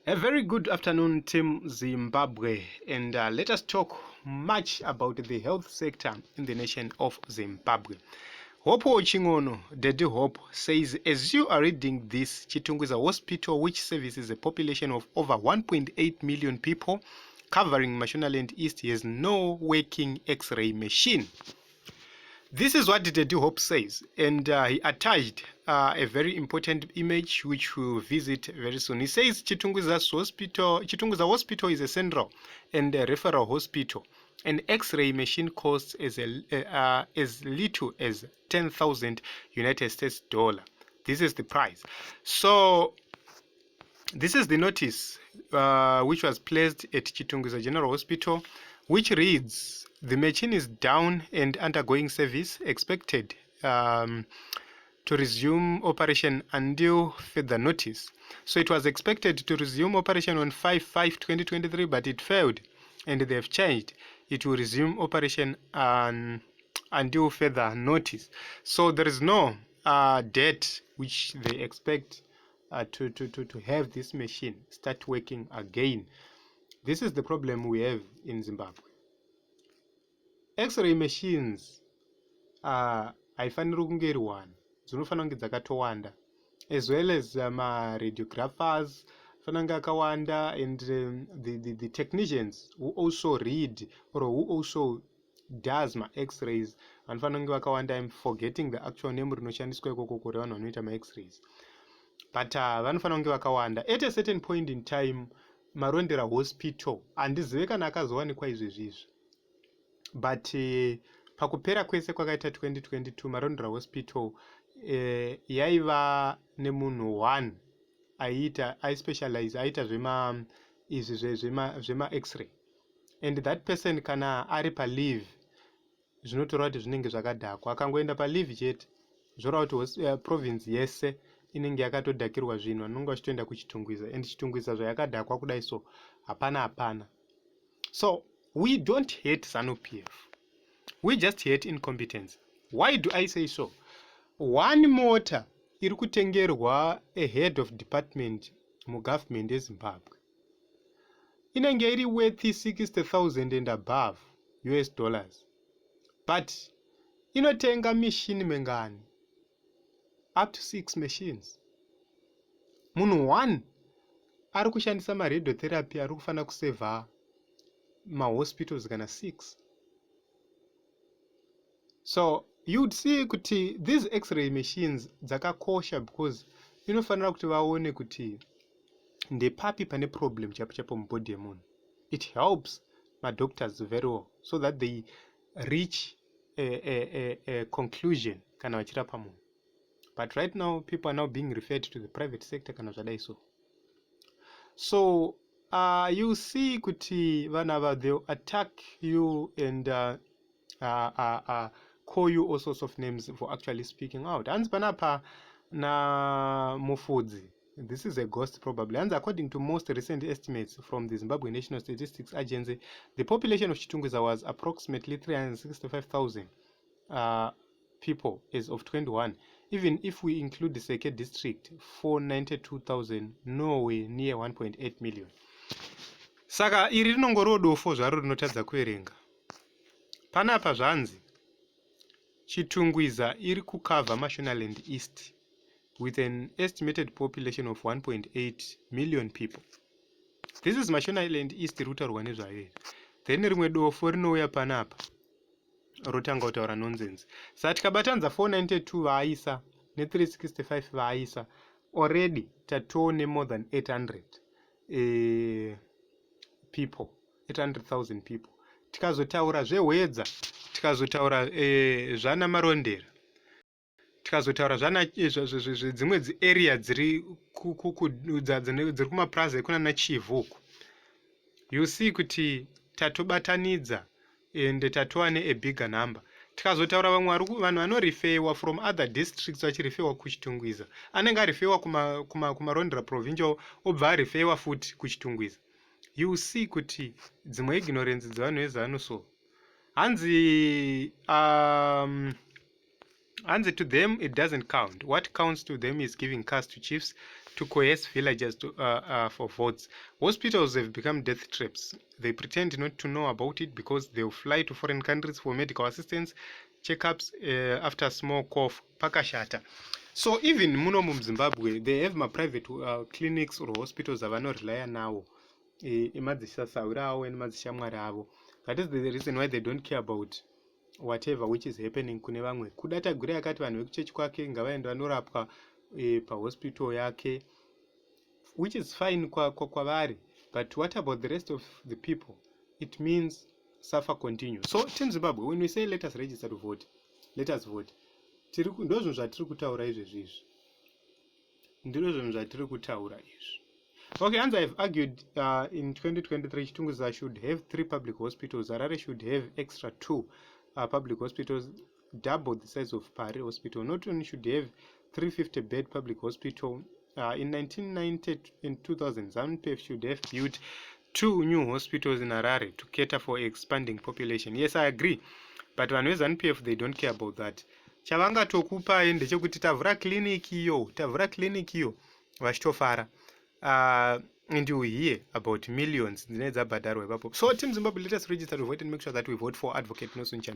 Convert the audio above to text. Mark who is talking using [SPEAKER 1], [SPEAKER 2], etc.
[SPEAKER 1] A very good afternoon, Team Zimbabwe, and let us talk much about the health sector in the nation of Zimbabwe. Hope watching on Daddy Hope says, as you are reading this, Chitungwiza Hospital, which services a population of over 1.8 million people, covering Mashonaland East, has no working X-ray machine. This is what Daddy Hope says, and he attached a very important image which we'll visit very soon. He says Chitungwiza Hospital is a central and a referral hospital. An X-ray machine costs as little as 10,000 United States dollar. This is the price. So this is the notice which was placed at Chitungwiza General Hospital, which reads, the machine is down and undergoing service, expected to resume operation until further notice. So it was expected to resume operation on 5/5/2023, but it failed and they have changed. It will resume operation until further notice. So there is no date which they expect to have this machine start working again. This is the problem we have in Zimbabwe. X-ray machines haifaniri kunge iri one, dzinofanira kunge dzakatowanda, as well as radiographers fanira kunge akawanda, and the technicians who also read or who also does X-rays vanofanira kunge vakawanda. I'm forgetting the actual name rinoshandiswa ikoko kuri vanhu vanoita X-rays, but vanofanira kunge vakawanda. At a certain point in time, Marondera Hospital handizive kana akazowanikwa izvezvizvi, but pakupera kwese kwakaita 2022 Marondera Hospital yaiva nemunhu 1 aispecialize aita zvema X-ray, and that person kana ari paleave zvinotora kuti zvinenge zvakadhakwa. Akangoenda paleave chete zvoreva kuti province yese inenge yakatodhakirwa zvinhu, vanonge vachitoenda kuchitungwiza, and chitungwiza zvayakadhakwa kudai, so hapana. So we don't hate ZANU-PF, we just hate incompetence. Why do I say so? One mota iri kutengerwa a head of department mugovernment yeZimbabwe inenge iri worth 60,000 and above US dollars, but inotenga machine mengani up to 6 machines. Munhu 1 ari kushandisa radiotherapy ari kufanira kuseva hospitals kana 6. So you'd see kuti these X-ray machines dzakakosha, because inofanira kuti vaone kuti ndepapi pane problem chapo mubody yemunhu. It helps doctors very well so that they reach a conclusion kana vachirapa munhu. But right now people are now being referred to the private sector kana zvadai so. So you see kuti vanava, they'll attack you and call you all sorts of names for actually speaking out. Hanzi panapa na Mufudzi, this is a ghost probably. And according to most recent estimates from the Zimbabwe National Statistics Agency, the population of Chitungwiza was approximately 365,000 people as of 21. Even if we include the Seke district, 492,000, nowhere near 1.8 million. Saka iri rinongoro dofo zvaro rinotadza kuerenga. Panapa zvanzi Chitungwiza iri kukava Mashonaland East with an estimated population of 1.8 million people. This is Mashonaland East rutaurwa nezvayo. Then rimwe dofo rinouya panapa rotanga kutaura nonsense. Saka tikabatanza 492 vaaisa ne365 vaaisa, already tatone more than 800 people, 800,000 people. Tikazotaura zvehwedza, tikazotaura zvana Marondera, tikazotaura zvana dzimwe area dziri kumaplaza ekuna naChivuku, you see kuti tatobatanidza and tatova a bigger number. Tikazotaura vanhu vanorifewa from other districts vachirifewa kuchitungwiza, anenge arifewa kumarondera provincial obva arifewa futi kuchitungwiza. You see kuti dzimwe ignorance dzevanhu vezanu. So hanzi to them it doesn't count. What counts to them is giving cars to chiefs. to coerce villagers for votes. Hospitals have become death traps. They pretend not to know about it because they'll fly to foreign countries for medical assistance, checkups after a small cough, pakashata. So even muno mu Zimbabwe, they have my private clinics or hospitals avanorely now. Emadzisasawira avo nemadzishamwari avo. That is the reason why they don't care about whatever which is happening kune vamwe. Kuda tagure yakati vanhu vekuchechi kwake ngavaende vanorapwa pahospital yake, which is fine kwavari, but what about the rest of the people? It means suffer continue. So Team Zimbabwe, when we say let us register to vote, let us vote, ndozvo zvatiri kutaura izvezvi. Ndizvo zvatiri kutaura izvi. Okay, as I've argued, in 2023, Chitungwiza should have 3 public hospitals. Harare should have extra 2 public hospitals, double the size of Pare Hospital. Not only should have 350-bed public hospital. In 1990 and 2000, ZANU-PF should have built 2 new hospitals in Harare to cater for expanding population. Yes, I agree. But when ZANU-PF, they don't care about that. Chavanga tokupa ende chekuti tavhura clinic iyo vachitofara. And you hear about millions. So Team Zimbabwe, let us register to vote and make sure that we vote for Advocate Nelson Chamisa.